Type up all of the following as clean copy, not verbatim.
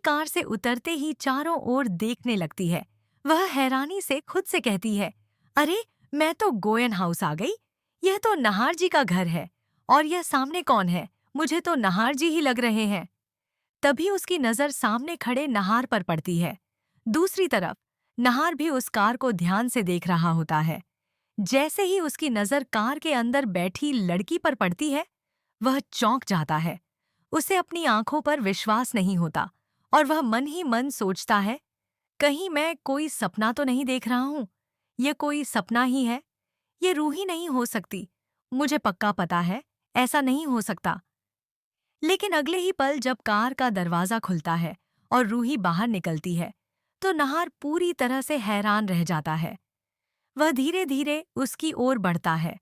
Car से उतरते ही चारों ओर देखने लगती है। वह हैरानी से खुद से कहती है, अरे, मैं तो गोयन हाउस आ गई। यह तो नहार जी का घर है। और यह सामने कौन है? मुझे तो नहार जी ही लग रहे हैं। तभी उसकी नजर सामने खड़े नहार पर पड़ती है। दूसरी तरफ नहार भी उस कार को ध्यान से देख रहा होता है। जैसे ही उसकी नजर कार के अंदर बैठी लड़की पर पड़ती है, वह चौंक जाता है। उसे अपनी आंखों पर विश्वास नहीं होता और वह मन ही मन सोचता है, कहीं मैं कोई सपना तो नहीं देख रहा हूँ। ये कोई सपना ही है। ये रूही नहीं हो सकती। मुझे पक्का पता है, ऐसा नहीं हो सकता। लेकिन अगले ही पल जब कार का दरवाजा खुलता है और रूही बाहर निकलती है, तो नहार पूरी तरह से हैरान रह जाता है। वह धीरे धीरे उसकी ओर बढ़ता है।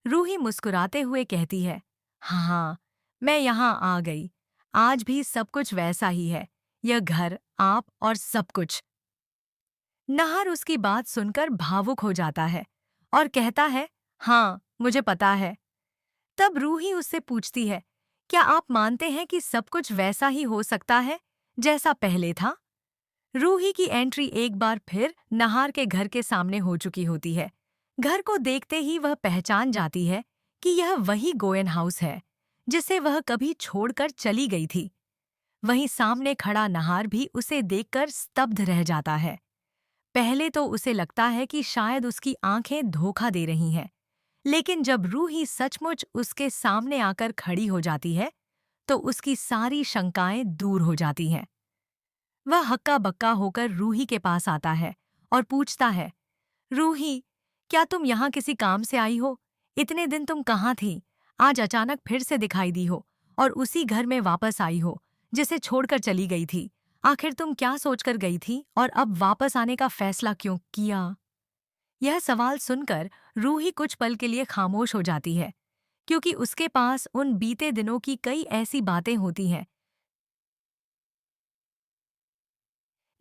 रूही मुस्कुराते हुए कहती है, हाँ, मैं यहाँ आ गई। आज भी सब कुछ वैसा ही है। यह घर, आप और सब कुछ। नहार उसकी बात सुनकर भावुक हो जाता है और कहता है, हाँ, मुझे पता है। तब रूही उससे पूछती है, क्या आप मानते हैं कि सब कुछ वैसा ही हो सकता है जैसा पहले था? रूही की एंट्री एक बार फिर नहार के घर के सामने हो चुकी होती है। घर को देखते ही वह पहचान जाती है कि यह वही गोयन हाउस है जिसे वह कभी छोड़कर चली गई थी। वहीं सामने खड़ा नहार भी उसे देखकर स्तब्ध रह जाता है। पहले तो उसे लगता है कि शायद उसकी आंखें धोखा दे रही हैं, लेकिन जब रूही सचमुच उसके सामने आकर खड़ी हो जाती है, तो उसकी सारी शंकाएं दूर हो जाती हैं। वह हक्का बक्का होकर रूही के पास आता है और पूछता है, रूही, क्या तुम यहाँ किसी काम से आई हो? इतने दिन तुम कहाँ थी? आज अचानक फिर से दिखाई दी हो और उसी घर में वापस आई हो जिसे छोड़कर चली गई थी। आखिर तुम क्या सोचकर गई थी और अब वापस आने का फैसला क्यों किया? यह सवाल सुनकर रूही कुछ पल के लिए खामोश हो जाती है, क्योंकि उसके पास उन बीते दिनों की कई ऐसी बातें होती हैं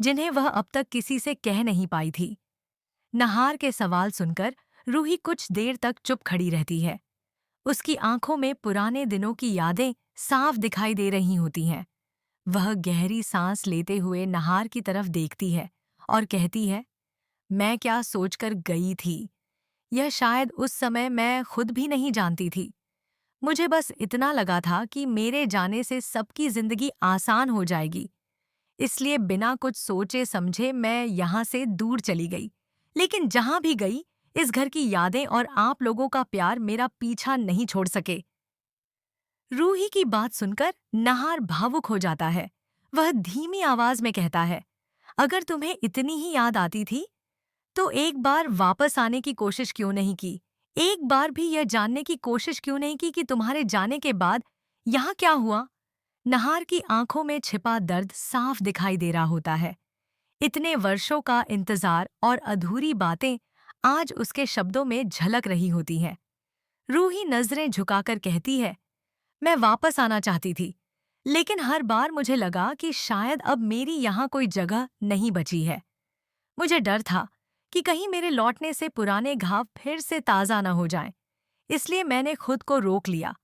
जिन्हें वह अब तक किसी से कह नहीं पाई थी। नहार के सवाल सुनकर रूही कुछ देर तक चुप खड़ी रहती है। उसकी आंखों में पुराने दिनों की यादें साफ दिखाई दे रही होती हैं। वह गहरी सांस लेते हुए नहार की तरफ देखती है और कहती है, मैं क्या सोचकर गई थी, यह शायद उस समय मैं खुद भी नहीं जानती थी। मुझे बस इतना लगा था कि मेरे जाने से सबकी जिंदगी आसान हो जाएगी, इसलिए बिना कुछ सोचे समझे मैं यहाँ से दूर चली गई। लेकिन जहाँ भी गई, इस घर की यादें और आप लोगों का प्यार मेरा पीछा नहीं छोड़ सके। रूही की बात सुनकर नहार भावुक हो जाता है। वह धीमी आवाज में कहता है, अगर तुम्हें इतनी ही याद आती थी, तो एक बार वापस आने की कोशिश क्यों नहीं की? एक बार भी यह जानने की कोशिश क्यों नहीं की कि तुम्हारे जाने के बाद यहाँ क्या हुआ? नहार की आंखों में छिपा दर्द साफ दिखाई दे रहा होता है। इतने वर्षों का इंतजार और अधूरी बातें आज उसके शब्दों में झलक रही होती हैं। रूही नजरें झुकाकर कहती है, मैं वापस आना चाहती थी, लेकिन हर बार मुझे लगा कि शायद अब मेरी यहाँ कोई जगह नहीं बची है। मुझे डर था कि कहीं मेरे लौटने से पुराने घाव फिर से ताज़ा न हो जाएं, इसलिए मैंने खुद को रोक लिया।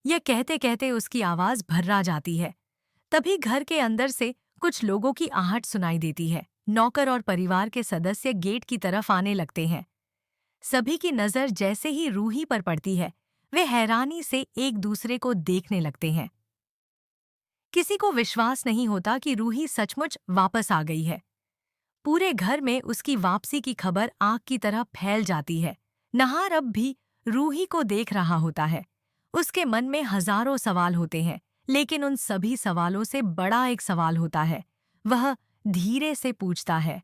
यह कहते कहते उसकी आवाज़ भर्रा जाती है। तभी घर के अंदर से कुछ लोगों की आहट सुनाई देती है। नौकर और परिवार के सदस्य गेट की तरफ आने लगते हैं। सभी की नज़र जैसे ही रूही पर पड़ती है, वे हैरानी से एक दूसरे को देखने लगते हैं। किसी को विश्वास नहीं होता कि रूही सचमुच वापस आ गई है। पूरे घर में उसकी वापसी की खबर आग की तरह फैल जाती है। नहार अब भी रूही को देख रहा होता है। उसके मन में हजारों सवाल होते हैं, लेकिन उन सभी सवालों से बड़ा एक सवाल होता है। वह धीरे से पूछता है,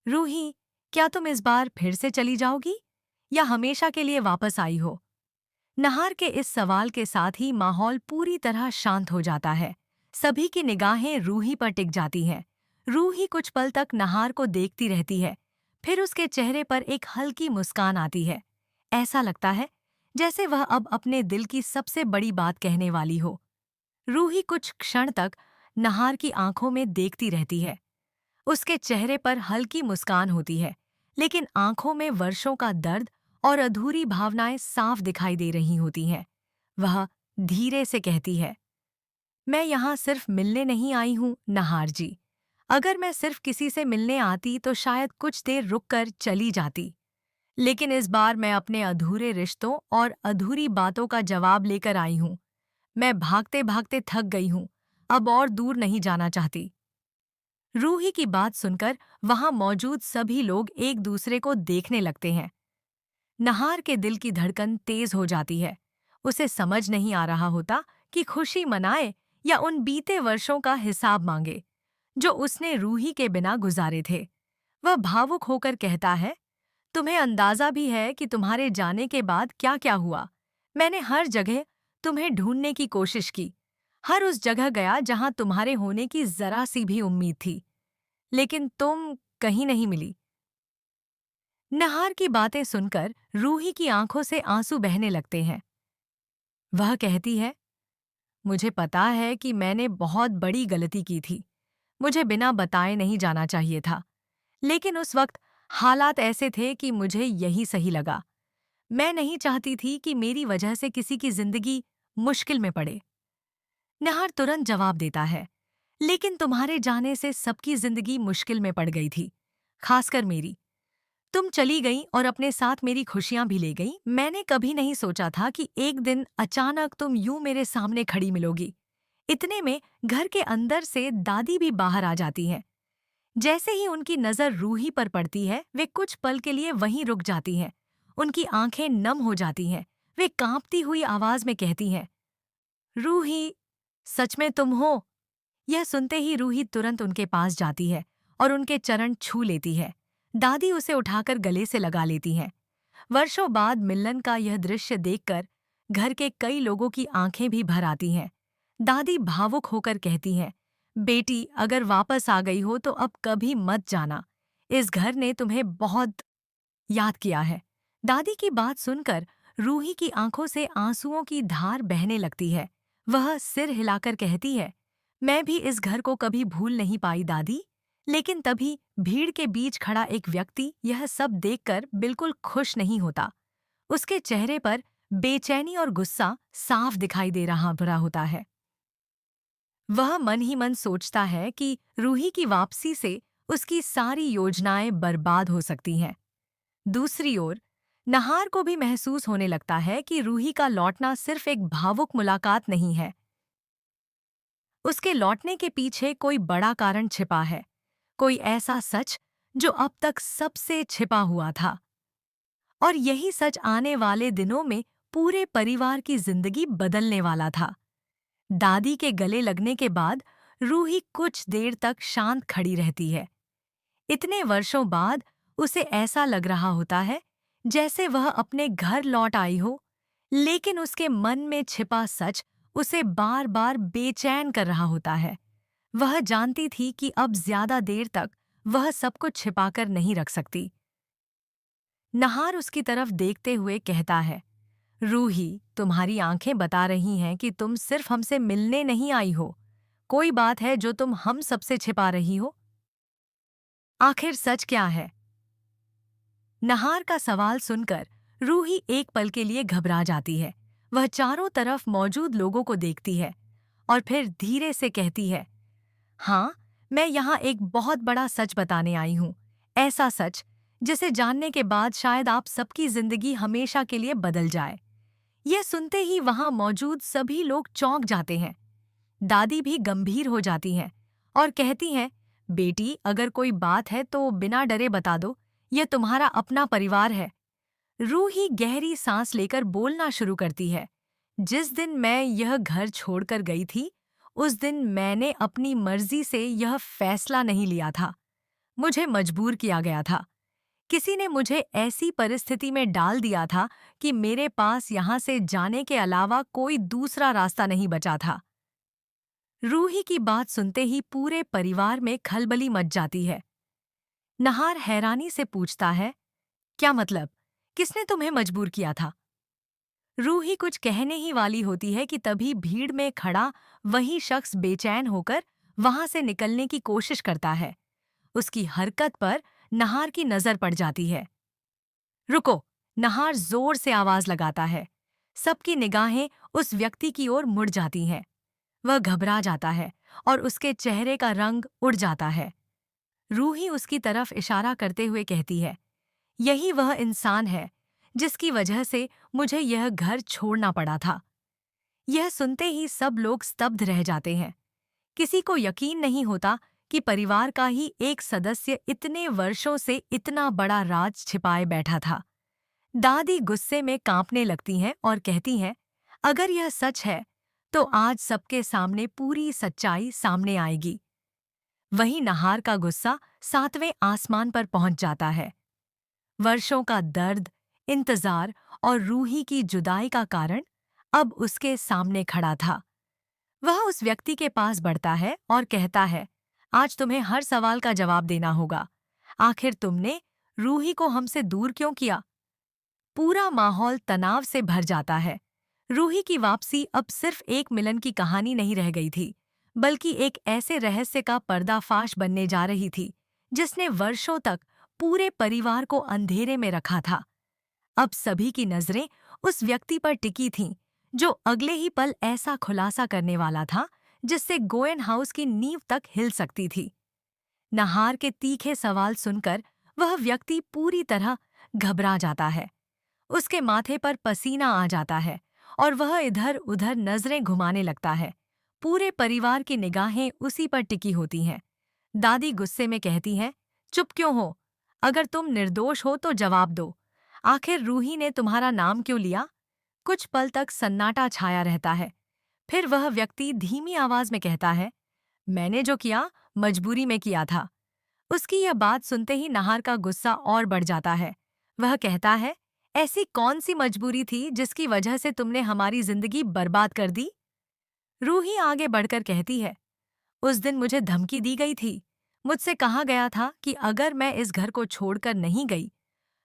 रूही, क्या तुम इस बार फिर से चली जाओगी या हमेशा के लिए वापस आई हो? नहार के इस सवाल के साथ ही माहौल पूरी तरह शांत हो जाता है। सभी की निगाहें रूही पर टिक जाती हैं। रूही कुछ पल तक नहार को देखती रहती है, फिर उसके चेहरे पर एक हल्की मुस्कान आती है। ऐसा लगता है जैसे वह अब अपने दिल की सबसे बड़ी बात कहने वाली हो। रूही कुछ क्षण तक नहार की आंखों में देखती रहती है। उसके चेहरे पर हल्की मुस्कान होती है, लेकिन आंखों में वर्षों का दर्द और अधूरी भावनाएं साफ दिखाई दे रही होती हैं। वह धीरे से कहती है, मैं यहाँ सिर्फ मिलने नहीं आई हूँ, नहार जी। अगर मैं सिर्फ किसी से मिलने आती तो शायद कुछ देर रुककर चली जाती। लेकिन इस बार मैं अपने अधूरे रिश्तों और अधूरी बातों का जवाब लेकर आई हूँ। मैं भागते भागते थक गई हूँ। अब और दूर नहीं जाना चाहती। रूही की बात सुनकर वहां मौजूद सभी लोग एक दूसरे को देखने लगते हैं। नहार के दिल की धड़कन तेज हो जाती है। उसे समझ नहीं आ रहा होता कि खुशी मनाए या उन बीते वर्षों का हिसाब मांगे जो उसने रूही के बिना गुजारे थे। वह भावुक होकर कहता है, तुम्हें अंदाजा भी है कि तुम्हारे जाने के बाद क्या क्या हुआ। मैंने हर जगह तुम्हें ढूंढने की कोशिश की, हर उस जगह गया जहां तुम्हारे होने की जरा सी भी उम्मीद थी, लेकिन तुम कहीं नहीं मिली। नहार की बातें सुनकर रूही की आंखों से आंसू बहने लगते हैं। वह कहती है, मुझे पता है कि मैंने बहुत बड़ी गलती की थी। मुझे बिना बताए नहीं जाना चाहिए था, लेकिन उस वक्त हालात ऐसे थे कि मुझे यही सही लगा। मैं नहीं चाहती थी कि मेरी वजह से किसी की जिंदगी मुश्किल में पड़े। नहार तुरंत जवाब देता है, लेकिन तुम्हारे जाने से सबकी जिंदगी मुश्किल में पड़ गई थी, खासकर मेरी। तुम चली गई और अपने साथ मेरी खुशियां भी ले गई। मैंने कभी नहीं सोचा था कि एक दिन अचानक तुम यूं मेरे सामने खड़ी मिलोगी। इतने में घर के अंदर से दादी भी बाहर आ जाती हैं। जैसे ही उनकी नजर रूही पर पड़ती है, वे कुछ पल के लिए वहीं रुक जाती हैं। उनकी आंखें नम हो जाती हैं। वे कांपती हुई आवाज में कहती हैं, रूही, सच में तुम हो? यह सुनते ही रूही तुरंत उनके पास जाती है और उनके चरण छू लेती है। दादी उसे उठाकर गले से लगा लेती हैं। वर्षों बाद मिलन का यह दृश्य देखकर घर के कई लोगों की आंखें भी भर आती हैं। दादी भावुक होकर कहती हैं, बेटी, अगर वापस आ गई हो तो अब कभी मत जाना। इस घर ने तुम्हें बहुत याद किया है। दादी की बात सुनकर रूही की आंखों से आंसुओं की धार बहने लगती है। वह सिर हिलाकर कहती है, मैं भी इस घर को कभी भूल नहीं पाई दादी। लेकिन तभी भीड़ के बीच खड़ा एक व्यक्ति यह सब देखकर बिल्कुल खुश नहीं होता। उसके चेहरे पर बेचैनी और गुस्सा साफ दिखाई दे रहा भरा होता है। वह मन ही मन सोचता है कि रूही की वापसी से उसकी सारी योजनाएं बर्बाद हो सकती हैं। दूसरी ओर नहार को भी महसूस होने लगता है कि रूही का लौटना सिर्फ एक भावुक मुलाकात नहीं है। उसके लौटने के पीछे कोई बड़ा कारण छिपा है, कोई ऐसा सच जो अब तक सबसे छिपा हुआ था। और यही सच आने वाले दिनों में पूरे परिवार की जिंदगी बदलने वाला था। दादी के गले लगने के बाद रूही कुछ देर तक शांत खड़ी रहती है। इतने वर्षों बाद उसे ऐसा लग रहा होता है जैसे वह अपने घर लौट आई हो, लेकिन उसके मन में छिपा सच उसे बार बार बेचैन कर रहा होता है। वह जानती थी कि अब ज्यादा देर तक वह सब कुछ छिपाकर नहीं रख सकती। नहार उसकी तरफ देखते हुए कहता है, रूही, तुम्हारी आंखें बता रही हैं कि तुम सिर्फ हमसे मिलने नहीं आई हो। कोई बात है जो तुम हम सबसे छिपा रही हो। आखिर सच क्या है? नहार का सवाल सुनकर रूही एक पल के लिए घबरा जाती है। वह चारों तरफ मौजूद लोगों को देखती है और फिर धीरे से कहती है, हाँ, मैं यहाँ एक बहुत बड़ा सच बताने आई हूँ। ऐसा सच जिसे जानने के बाद शायद आप सबकी जिंदगी हमेशा के लिए बदल जाए। यह सुनते ही वहां मौजूद सभी लोग चौंक जाते हैं। दादी भी गंभीर हो जाती हैं और कहती हैं, बेटी, अगर कोई बात है तो बिना डरे बता दो। यह तुम्हारा अपना परिवार है। रूही गहरी सांस लेकर बोलना शुरू करती है, जिस दिन मैं यह घर छोड़कर गई थी, उस दिन मैंने अपनी मर्जी से यह फैसला नहीं लिया था। मुझे मजबूर किया गया था। किसी ने मुझे ऐसी परिस्थिति में डाल दिया था कि मेरे पास यहाँ से जाने के अलावा कोई दूसरा रास्ता नहीं बचा था। रूही की बात सुनते ही पूरे परिवार में खलबली मच जाती है। नहार हैरानी से पूछता है, क्या मतलब? किसने तुम्हें मजबूर किया था? रूही कुछ कहने ही वाली होती है कि तभी भीड़ में खड़ा वही शख्स बेचैन होकर वहां से निकलने की कोशिश करता है। उसकी हरकत पर नहार की नजर पड़ जाती है। रुको! नहार जोर से आवाज लगाता है। सबकी निगाहें उस व्यक्ति की ओर मुड़ जाती हैं। वह घबरा जाता है और उसके चेहरे का रंग उड़ जाता है। रूही उसकी तरफ इशारा करते हुए कहती है, यही वह इंसान है जिसकी वजह से मुझे यह घर छोड़ना पड़ा था। यह सुनते ही सब लोग स्तब्ध रह जाते हैं। किसी को यकीन नहीं होता कि परिवार का ही एक सदस्य इतने वर्षों से इतना बड़ा राज छिपाए बैठा था। दादी गुस्से में कांपने लगती हैं और कहती हैं, अगर यह सच है तो आज सबके सामने पूरी सच्चाई सामने आएगी। वहीं नहार का गुस्सा सातवें आसमान पर पहुंच जाता है। वर्षों का दर्द, इंतजार और रूही की जुदाई का कारण अब उसके सामने खड़ा था। वह उस व्यक्ति के पास बढ़ता है और कहता है, आज तुम्हें हर सवाल का जवाब देना होगा। आखिर तुमने रूही को हमसे दूर क्यों किया? पूरा माहौल तनाव से भर जाता है। रूही की वापसी अब सिर्फ एक मिलन की कहानी नहीं रह गई थी, बल्कि एक ऐसे रहस्य का पर्दाफाश बनने जा रही थी जिसने वर्षों तक पूरे परिवार को अंधेरे में रखा था। अब सभी की नजरें उस व्यक्ति पर टिकी थीं, जो अगले ही पल ऐसा खुलासा करने वाला था जिससे गोयन हाउस की नींव तक हिल सकती थी। नहार के तीखे सवाल सुनकर वह व्यक्ति पूरी तरह घबरा जाता है। उसके माथे पर पसीना आ जाता है और वह इधर-उधर नजरें घुमाने लगता है। पूरे परिवार की निगाहें उसी पर टिकी होती हैं। दादी गुस्से में कहती हैं, चुप क्यों हो? अगर तुम निर्दोष हो तो जवाब दो। आखिर रूही ने तुम्हारा नाम क्यों लिया? कुछ पल तक सन्नाटा छाया रहता है। फिर वह व्यक्ति धीमी आवाज में कहता है, मैंने जो किया मजबूरी में किया था। उसकी यह बात सुनते ही नहार का गुस्सा और बढ़ जाता है। वह कहता है, ऐसी कौन सी मजबूरी थी जिसकी वजह से तुमने हमारी जिंदगी बर्बाद कर दी? रूही आगे बढ़कर कहती है, उस दिन मुझे धमकी दी गई थी। मुझसे कहा गया था कि अगर मैं इस घर को छोड़कर नहीं गई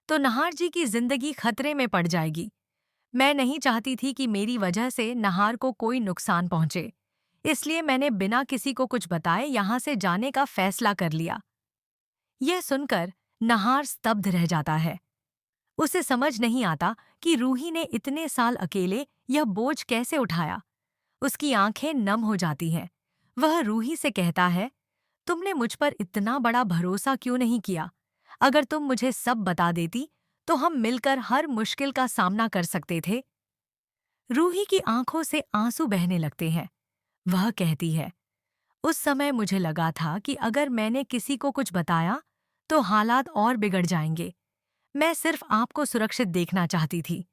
तो नहार जी की जिंदगी खतरे में पड़ जाएगी। मैं नहीं चाहती थी कि मेरी वजह से नहार को कोई नुकसान पहुंचे, इसलिए मैंने बिना किसी को कुछ बताए यहाँ से जाने का फैसला कर लिया। यह सुनकर नहार स्तब्ध रह जाता है। उसे समझ नहीं आता कि रूही ने इतने साल अकेले यह बोझ कैसे उठाया। उसकी आंखें नम हो जाती हैं। वह रूही से कहता है, तुमने मुझ पर इतना बड़ा भरोसा क्यों नहीं किया? अगर तुम मुझे सब बता देती तो हम मिलकर हर मुश्किल का सामना कर सकते थे। रूही की आंखों से आंसू बहने लगते हैं। वह कहती है, उस समय मुझे लगा था कि अगर मैंने किसी को कुछ बताया तो हालात और बिगड़ जाएंगे। मैं सिर्फ आपको सुरक्षित देखना चाहती थी।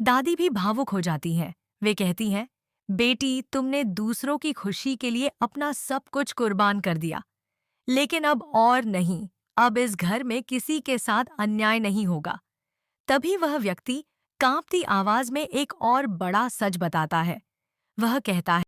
दादी भी भावुक हो जाती हैं। वे कहती हैं, बेटी, तुमने दूसरों की खुशी के लिए अपना सब कुछ कुर्बान कर दिया, लेकिन अब और नहीं। अब इस घर में किसी के साथ अन्याय नहीं होगा। तभी वह व्यक्ति कांपती आवाज में एक और बड़ा सच बताता है। वह कहता है,